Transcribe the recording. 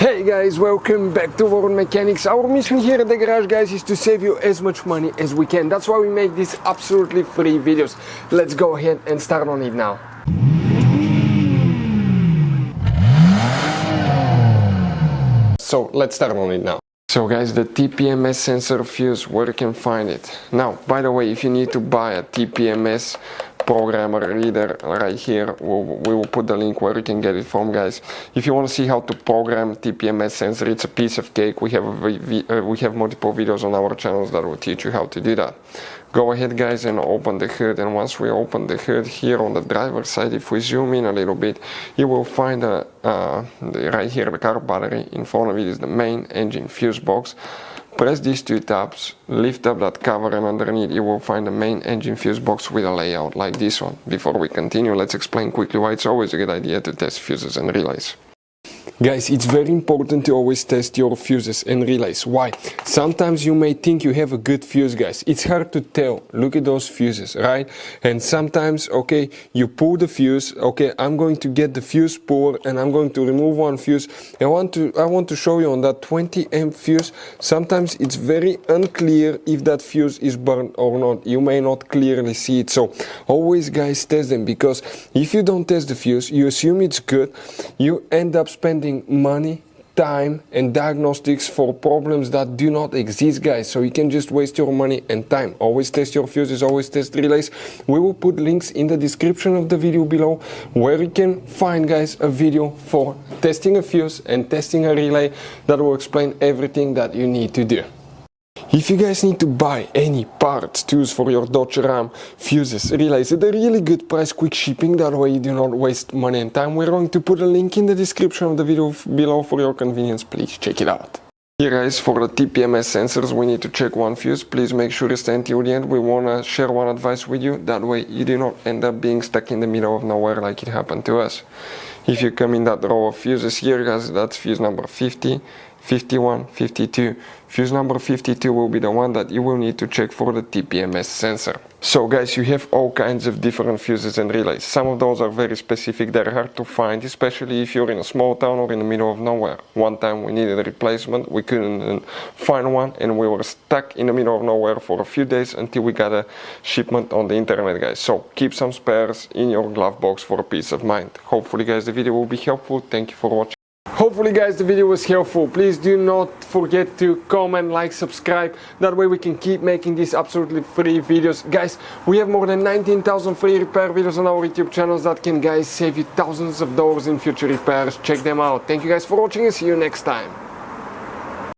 Hey guys, welcome back to World Mechanics. Our mission here at the garage, guys, is to save you as much money as we can. That's why we make these absolutely free videos. Let's go ahead and start on it now. So let's start on it now. So guys, the TPMS sensor fuse, where you can find it. Now, by the way, if you need to buy a TPMS programmer reader right here, we will put the link where you can get it from, guys. If you want to see how to program TPMS sensor, it's a piece of cake. We have multiple videos on our channels that will teach you how to do that. Go ahead, guys, and open the hood, and once we open the hood here on the driver's side, if we zoom in a little bit, you will find right here the car battery. In front of it is the main engine fuse box. Press these two tabs, lift up that cover, and underneath you will find the main engine fuse box with a layout like this one. Before we continue, let's explain quickly why it's always a good idea to test fuses and relays. Guys, it's very important to always test your fuses and relays. Why? Sometimes you may think you have a good fuse, guys. It's hard to tell. Look at those fuses, right? And sometimes, okay, you pull the fuse. Okay, I'm going to get the fuse puller and I'm going to remove one fuse. I want to show you on that 20 amp fuse. Sometimes it's very unclear if that fuse is burned or not. You may not clearly see it. So always, guys, test them, because if you don't test the fuse, you assume it's good. You end up spending money, time and diagnostics for problems that do not exist, guys. So you can just waste your money and time. Always test your fuses, always test relays. We will put links in the description of the video below where you can find, guys, a video for testing a fuse and testing a relay that will explain everything that you need to do. If you guys need to buy any parts, tools for your Dodge Ram, fuses, relays at a really good price, quick shipping, that way you do not waste money and time, we're going to put a link in the description of the video below for your convenience. Please check it out. Here, guys, for the TPMS sensors, we need to check one fuse. Please make sure you stay until the end. We want to share one advice with you. That way you do not end up being stuck in the middle of nowhere like it happened to us. If you come in that row of fuses here, guys, that's fuse number 50, 51, 52. Fuse number 52 will be the one that you will need to check for the TPMS sensor. So, guys, you have all kinds of different fuses and relays. Some of those are very specific, they're hard to find, especially if you're in a small town or in the middle of nowhere. One time we needed a replacement, we couldn't find one, and we were stuck in the middle of nowhere for a few days until we got a shipment on the internet, guys. So keep some spares in your glove box for peace of mind. Hopefully, guys, the video will be helpful. Thank you for watching. Hopefully, guys, the video was helpful. Please do not forget to comment, like, subscribe. That way we can keep making these absolutely free videos. Guys, we have more than 19,000 free repair videos on our YouTube channels that can, guys, save you thousands of dollars in future repairs. Check them out. Thank you guys for watching and see you next time.